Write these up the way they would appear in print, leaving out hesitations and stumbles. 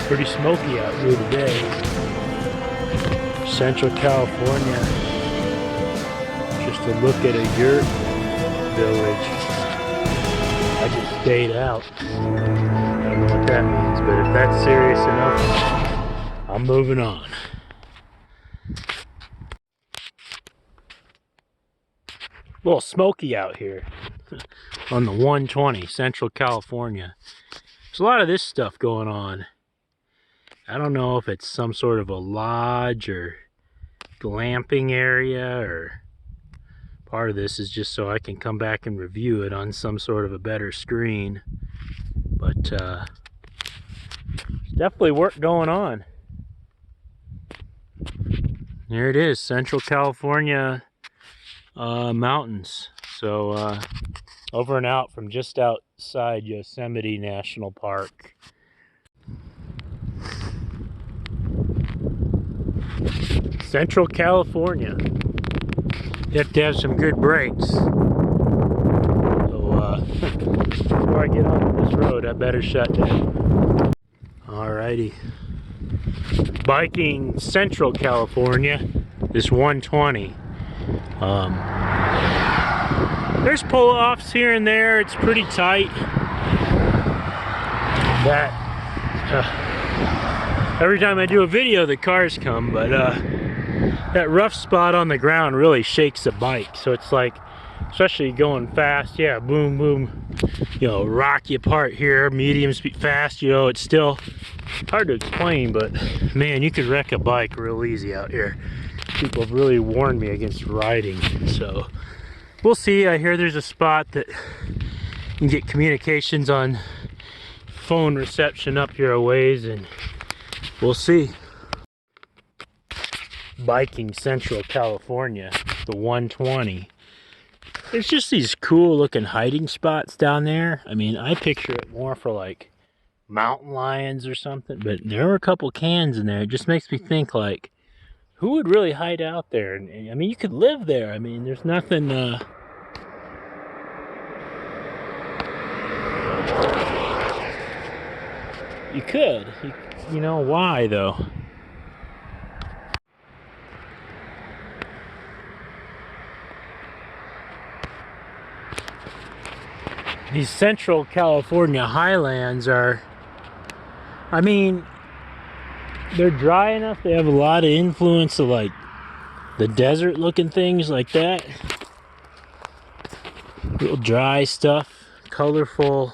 Pretty smoky out here today. Central California. Just to look at a yurt village. I just stayed out. I don't know what that means, but if that's serious enough, I'm moving on. A little smoky out here on the 120, Central California. There's a lot of this stuff going on. I don't know if it's some sort of a lodge or glamping area, or part of this is just so I can come back and review it on some sort of a better screen. But there's definitely work going on. There it is, Central California mountains. So over and out from just outside Yosemite National Park. Central California. You have to have some good brakes. So before I get onto this road, I better shut down. Alrighty. Biking Central California, this 120. There's pull-offs here and there. It's pretty tight. Every time I do a video, the cars come, but that rough spot on the ground really shakes the bike. So it's like, especially going fast, yeah, boom, boom, you know, rocky apart here, medium speed, fast, you know, it's still hard to explain, but man, you could wreck a bike real easy out here. People have really warned me against riding, so we'll see. I hear there's a spot that you can get communications on phone reception up here a ways, and we'll see. Biking Central California, the 120. There's just these cool looking hiding spots down there. I mean, I picture it more for like mountain lions or something, but there were a couple cans in there. It just makes me think, like, who would really hide out there? And I mean, you could live there. I mean, there's nothing you could. You know why though? These Central California highlands are, I mean, they're dry enough. They have a lot of influence of like the desert looking things like that. Real dry stuff, colorful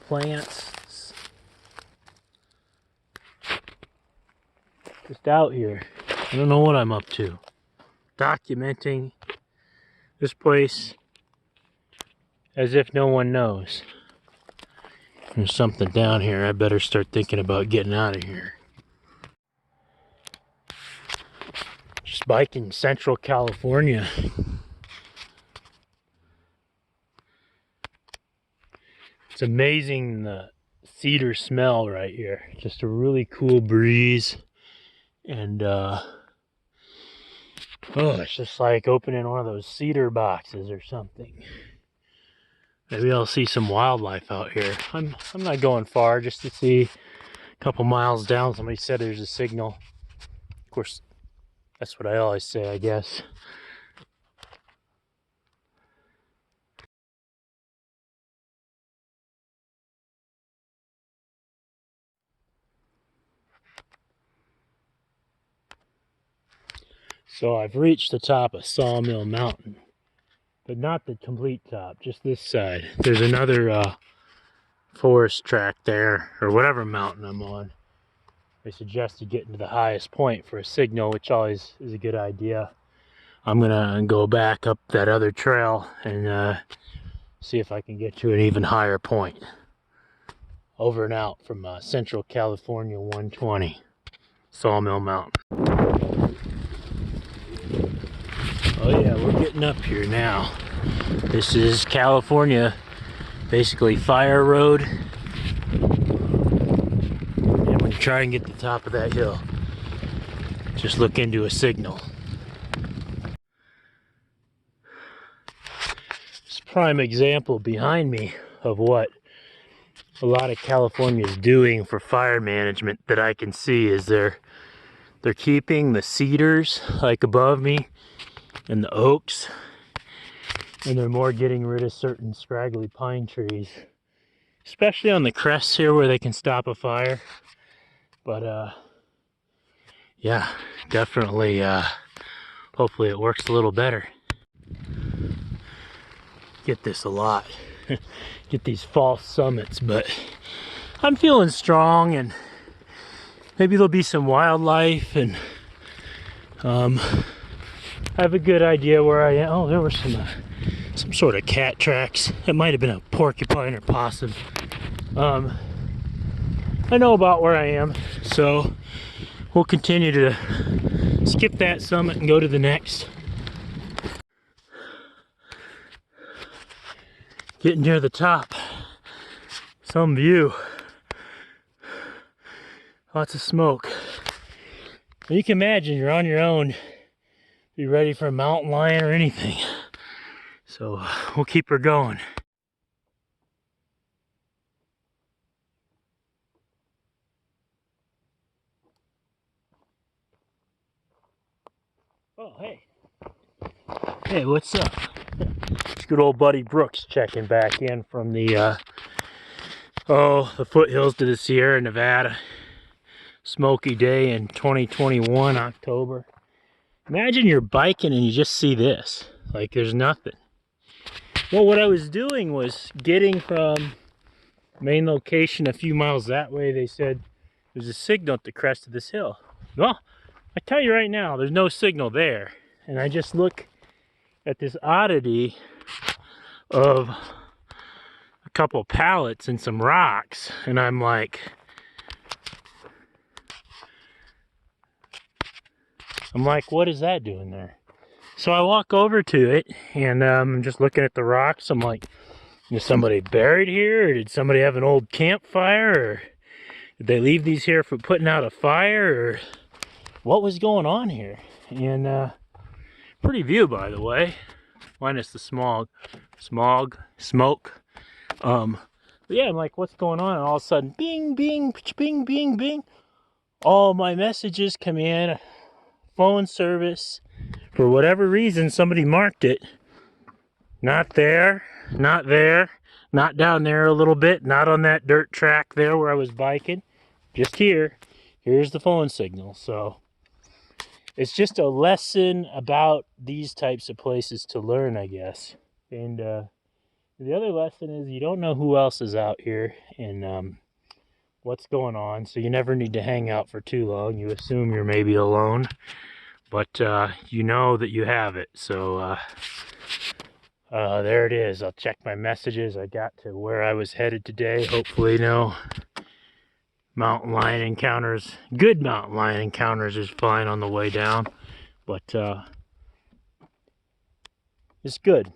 plants. Just out here. I don't know what I'm up to. Documenting this place as if no one knows. There's something down here. I better start thinking about getting out of here. Just biking Central California. It's amazing the cedar smell right here. Just a really cool breeze. And oh, it's just like opening one of those cedar boxes or something. Maybe I'll see some wildlife out here. I'm not going far, just to see. A couple miles down, somebody said there's a signal. Of course, that's what I always say, I guess. So I've reached the top of Sawmill Mountain, but not the complete top, just this side. There's another forest track there, or whatever mountain I'm on. They suggested getting to the highest point for a signal, which always is a good idea. I'm gonna go back up that other trail and see if I can get to an even higher point. Over and out from Central California 120, Sawmill Mountain. Oh yeah, we're getting up here now. This is California, basically fire road. And when you try and get to the top of that hill, just look into a signal. It's a prime example behind me of what a lot of California is doing for fire management that I can see is they're keeping the cedars like above me and the oaks, and they're more getting rid of certain scraggly pine trees, especially on the crests here where they can stop a fire. But yeah, definitely hopefully it works a little better. Get this a lot. Get these false summits, but I'm feeling strong, and maybe there'll be some wildlife, and I have a good idea where I am. Oh, there were some sort of cat tracks. It might have been a porcupine or possum. I know about where I am, so we'll continue to skip that summit and go to the next. Getting near the top. Some view. Lots of smoke. And you can imagine you're on your own. Be ready for a mountain lion or anything. So we'll keep her going. Oh, hey. Hey, what's up? It's good old buddy Brooks checking back in from the foothills to the Sierra Nevada. Smoky day in 2021, October. Imagine you're biking and you just see this. Like there's nothing. Well, what I was doing was getting from main location a few miles that way. They said there's a signal at the crest of this hill. Well, I tell you right now, there's no signal there. And I just look at this oddity of a couple pallets and some rocks, and I'm like, what is that doing there? So I walk over to it, and I'm just looking at the rocks. I'm like, is somebody buried here, or did somebody have an old campfire, or did they leave these here for putting out a fire, or what was going on here? And pretty view, by the way, minus the smoke. But yeah, I'm like, what's going on? And all of a sudden, bing, bing, bing, bing, bing. All my messages come in, phone service. For whatever reason, somebody marked it. Not there, not there, not down there a little bit, not on that dirt track there where I was biking. Just here. Here's the phone signal. So it's just a lesson about these types of places to learn, I guess. And the other lesson is you don't know who else is out here and what's going on, so you never need to hang out for too long. You assume you're maybe alone, but you know that you have it. So there it is. I'll check my messages. I got to where I was headed today. Hopefully no mountain lion encounters. Good mountain lion encounters is fine on the way down, but it's good.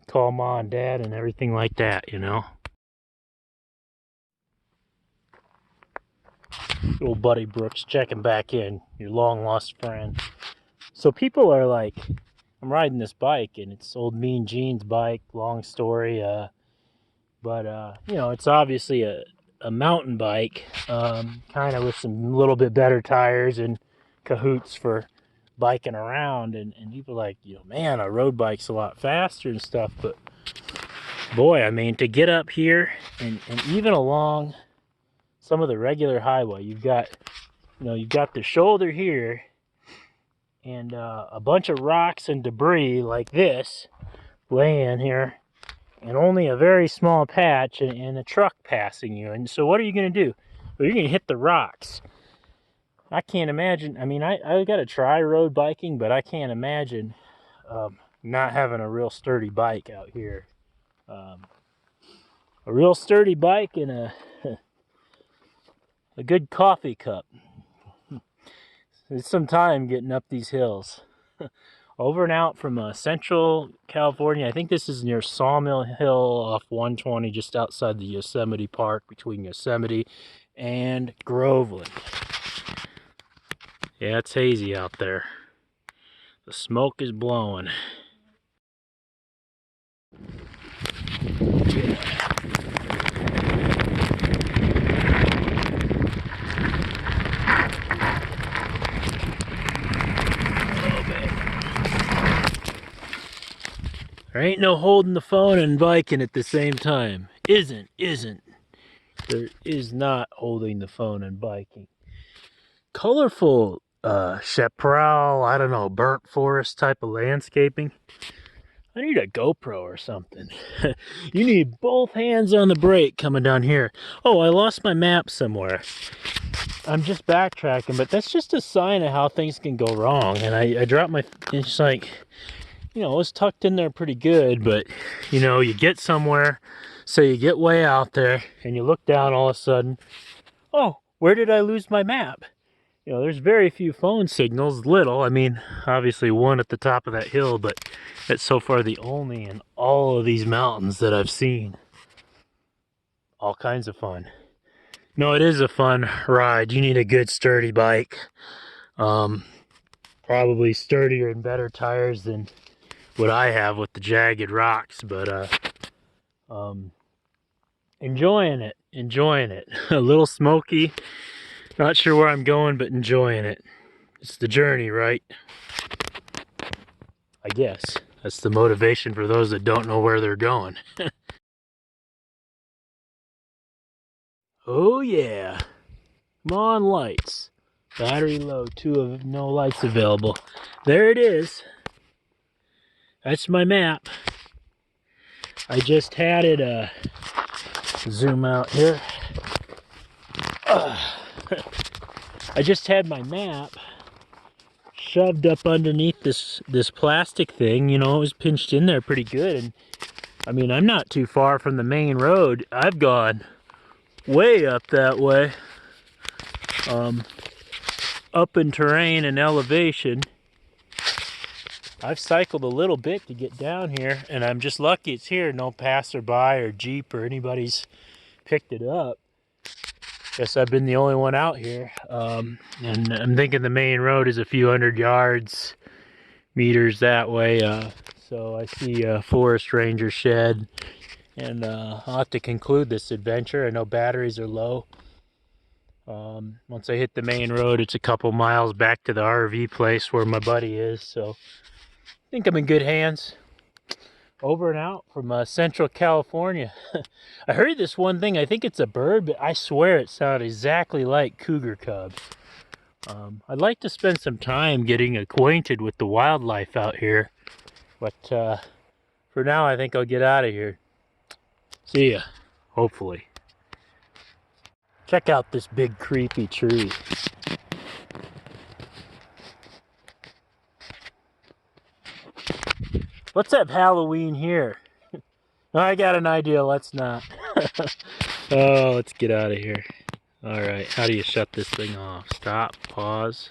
Call mom and dad and everything like that, you know. Old buddy Brooks checking back in, your long lost friend. So people are like, I'm riding this bike and it's old Mean Gene's bike, long story, but you know, it's obviously a mountain bike, kind of with some little bit better tires and cahoots for biking around, and people are like, you know, man, a road bike's a lot faster and stuff, but boy, I mean, to get up here and even along some of the regular highway, you've got the shoulder here and a bunch of rocks and debris like this laying here, and only a very small patch and a truck passing you. And so what are you going to do? Well, you're going to hit the rocks. I can't imagine. I mean, I got to try road biking, but I can't imagine not having a real sturdy bike out here. A real sturdy bike and a good coffee cup. It's some time getting up these hills. Over and out from central California. I think this is near Sawmill Hill off 120, just outside the Yosemite Park, between Yosemite and Groveland. Yeah, it's hazy out there. The smoke is blowing. There ain't no holding the phone and biking at the same time. Isn't. There is not holding the phone and biking. Colorful chaparral, I don't know, burnt forest type of landscaping. I need a GoPro or something. You need both hands on the brake coming down here. Oh, I lost my map somewhere. I'm just backtracking, but that's just a sign of how things can go wrong. And I dropped my, it's like, you know, it was tucked in there pretty good, but, you know, you get somewhere, so you get way out there, and you look down all of a sudden, oh, where did I lose my map? You know, there's very few phone signals, little. I mean, obviously one at the top of that hill, but that's so far the only in all of these mountains that I've seen. All kinds of fun. No, it is a fun ride. You need a good sturdy bike. Probably sturdier and better tires than what I have with the jagged rocks, but enjoying it. A little smoky. Not sure where I'm going, but enjoying it. It's the journey, right? I guess. That's the motivation for those that don't know where they're going. Oh yeah. Come on, lights. Battery low, no lights available. There it is. That's my map. I just had it, zoom out here. I just had my map shoved up underneath this plastic thing. You know, it was pinched in there pretty good. And I mean, I'm not too far from the main road. I've gone way up that way. Up in terrain and elevation. I've cycled a little bit to get down here, and I'm just lucky it's here. No passerby or Jeep or anybody's picked it up. Guess I've been the only one out here. And I'm thinking the main road is a few hundred yards, meters that way. So I see a forest ranger shed, and I'll have to conclude this adventure. I know batteries are low. Once I hit the main road, it's a couple miles back to the RV place where my buddy is. So I think I'm in good hands. Over and out from Central California. I heard this one thing, I think it's a bird, but I swear it sounded exactly like cougar cubs. I'd like to spend some time getting acquainted with the wildlife out here, but for now I think I'll get out of here. See ya, hopefully. Check out this big creepy tree. Let's have Halloween here. I got an idea, let's not. Oh, let's get out of here. Alright, how do you shut this thing off? Stop, pause.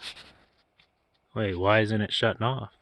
Wait, why isn't it shutting off?